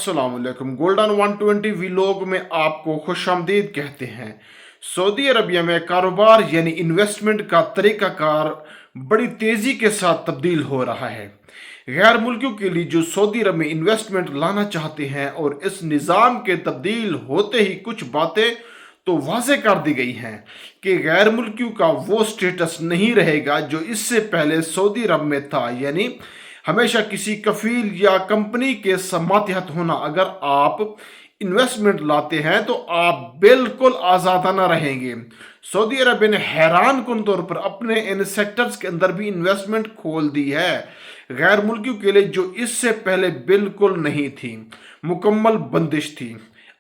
अस्सलाम वालेकुम। Golden 120 vlog में आपको खुशामदीद कहते हैं। सऊदी अरबिया में कारोबार यानी इन्वेस्टमेंट का तरीकाकार बड़ी तेज़ी के साथ तब्दील हो रहा है। गैर मुल्कियों के लिए जो सऊदी अरब में इन्वेस्टमेंट लाना चाहते हैं और इस निज़ाम के तब्दील होते ही कुछ बातें तो वाज़े कर दी गई हैं कि गैर मुल्कियों का वो स्टेटस नहीं रहेगा जो इससे पहले सऊदी अरब में था, यानी हमेशा किसी कफील या कंपनी के मातहत होना। अगर आप इन्वेस्टमेंट लाते हैं तो आप बिल्कुल आज़ादाना रहेंगे। सऊदी अरब ने हैरान कुन तौर पर अपने इन सेक्टर्स के अंदर भी इन्वेस्टमेंट खोल दी है गैर मुल्कियों के लिए, जो इससे पहले बिल्कुल नहीं थी, मुकम्मल बंदिश थी।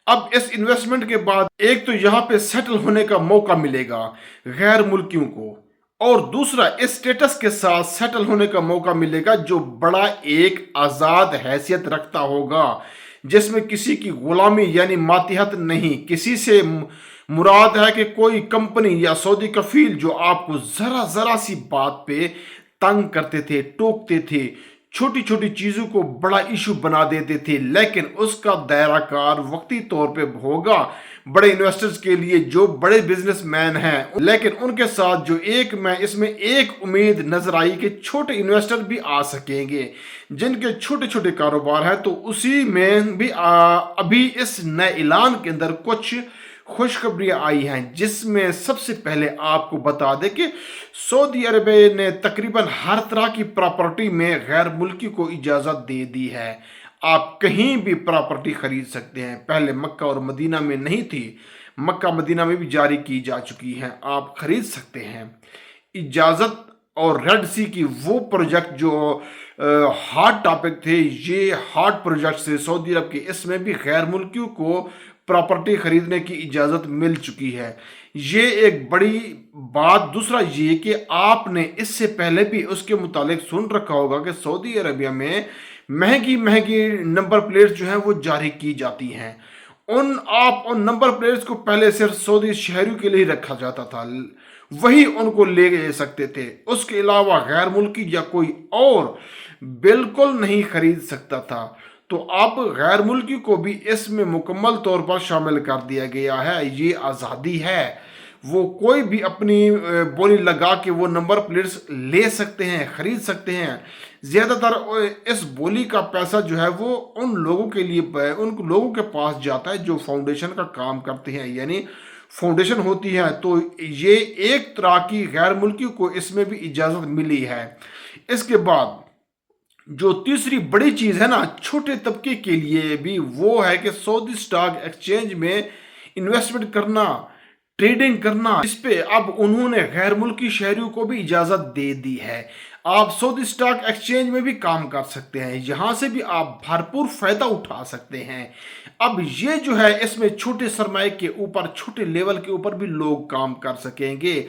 अब इस इन्वेस्टमेंट के बाद एक तो यहाँ पे सेटल होने का मौका मिलेगा गैर मुल्कियों को, और दूसरा इस स्टेटस के साथ सेटल होने का मौका मिलेगा जो बड़ा एक आज़ाद हैसियत रखता होगा, जिसमें किसी की गुलामी यानी मातिहत नहीं। किसी से मुराद है कि कोई कंपनी या सऊदी कफील जो आपको ज़रा ज़रा सी बात पे तंग करते थे, टोकते थे, छोटी छोटी चीज़ों को बड़ा इशू बना देते थे, लेकिन उसका दायरा कार वक्ती तौर पे होगा बड़े इन्वेस्टर्स के लिए जो बड़े बिजनेसमैन हैं। लेकिन उनके साथ जो इसमें एक उम्मीद नजर आई कि छोटे इन्वेस्टर भी आ सकेंगे जिनके छोटे छोटे कारोबार हैं। तो उसी में भी अभी इस नए ऐलान के अंदर कुछ खुशखबरियां आई हैं, जिसमें सबसे पहले आपको बता दें कि सऊदी अरब ने तकरीबन हर तरह की प्रॉपर्टी में गैर मुल्की को इजाज़त दे दी है। आप कहीं भी प्रॉपर्टी खरीद सकते हैं। पहले मक्का और मदीना में नहीं थी, मक्का मदीना में भी जारी की जा चुकी हैं, आप खरीद सकते हैं इजाज़त। और रेड सी की वो प्रोजेक्ट जो हॉट टॉपिक थे, ये हॉट प्रोजेक्ट से सऊदी अरब के, इसमें भी गैर मुल्कियों को प्रॉपर्टी खरीदने की इजाज़त मिल चुकी है। ये एक बड़ी बात। दूसरा ये कि आपने इससे पहले भी उसके मुतालिक सुन रखा होगा कि सऊदी अरबिया में महंगी महंगी नंबर प्लेट्स जो हैं वो जारी की जाती हैं। उन नंबर प्लेट्स को पहले सिर्फ सऊदी शहरियों के लिए रखा जाता था, वही उनको ले सकते थे। उसके अलावा गैर मुल्की या कोई और बिल्कुल नहीं खरीद सकता था। तो अब गैर मुल्की को भी इसमें मुकम्मल तौर पर शामिल कर दिया गया है। ये आज़ादी है, वो कोई भी अपनी बोली लगा के वो नंबर प्लेट्स ले सकते हैं, ख़रीद सकते हैं। ज़्यादातर इस बोली का पैसा जो है वो उन लोगों के लिए, उन लोगों के पास जाता है जो फाउंडेशन का काम करते हैं, यानी फाउंडेशन होती है। तो ये एक तरह की गैर मुल्की को इसमें भी इजाज़त मिली है। इसके बाद जो तीसरी बड़ी चीज़ है ना छोटे तबके के लिए भी, वो है कि सऊदी स्टॉक एक्सचेंज में इन्वेस्टमेंट करना, ट्रेडिंग करना, इस पे अब उन्होंने गैर मुल्की शहरियों को भी इजाज़त दे दी है। आप सऊदी स्टॉक एक्सचेंज में भी काम कर सकते हैं, यहाँ से भी आप भरपूर फ़ायदा उठा सकते हैं। अब ये जो है इसमें छोटे सरमाए के ऊपर, छोटे लेवल के ऊपर भी लोग काम कर सकेंगे।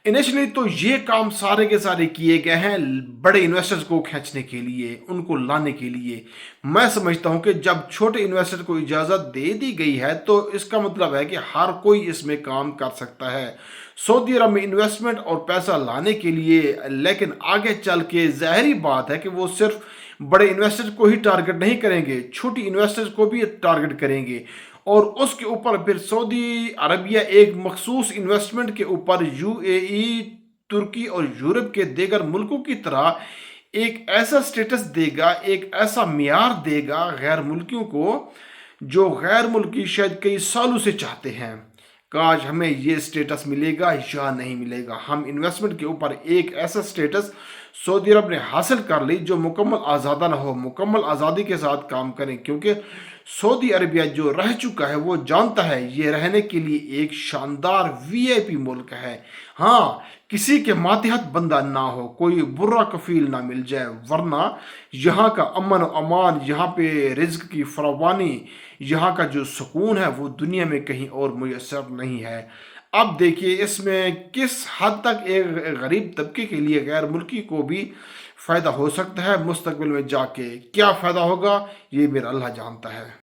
इनिशियली तो ये काम सारे के सारे किए गए हैं बड़े इन्वेस्टर्स को खींचने के लिए, उनको लाने के लिए। मैं समझता हूँ कि जब छोटे इन्वेस्टर को इजाज़त दे दी गई है तो इसका मतलब है कि हर कोई इसमें काम कर सकता है सऊदी अरब में इन्वेस्टमेंट और पैसा लाने के लिए। लेकिन आगे चल के ज़ाहिरी बात है कि वो सिर्फ बड़े इन्वेस्टर को ही टारगेट नहीं करेंगे, छोटी इन्वेस्टर्स को भी टारगेट करेंगे। और उसके ऊपर फिर सऊदी अरबिया एक मखसूस इन्वेस्टमेंट के ऊपर यूएई, तुर्की और यूरोप के दीगर मुल्कों की तरह एक ऐसा स्टेटस देगा, एक ऐसा मियार देगा गैर मुल्कियों को, जो गैर मुल्की शायद कई सालों से चाहते हैं। काश हमें ये स्टेटस मिलेगा या नहीं मिलेगा। हम इन्वेस्टमेंट के ऊपर एक ऐसा स्टेटस सऊदी अरब ने हासिल कर ली जो मुकम्मल आज़ादाना हो, मुकम्मल आज़ादी के साथ काम करें, क्योंकि सऊदी अरबिया जो रह चुका है वो जानता है ये रहने के लिए एक शानदार वीआईपी मुल्क है। हाँ, किसी के मातहत बंदा ना हो, कोई बुरा कफील ना मिल जाए, वरना यहाँ का अमन और अमान, यहाँ पे रिज्क की फरावानी, यहाँ का जो सुकून है वो दुनिया में कहीं और मुयसर नहीं है। अब देखिए इसमें किस हद तक एक गरीब तबके के लिए, गैर मुल्की को भी फ़ायदा हो सकता है। मुस्तकबिल में जाके क्या फ़ायदा होगा ये मेरा अल्लाह जानता है।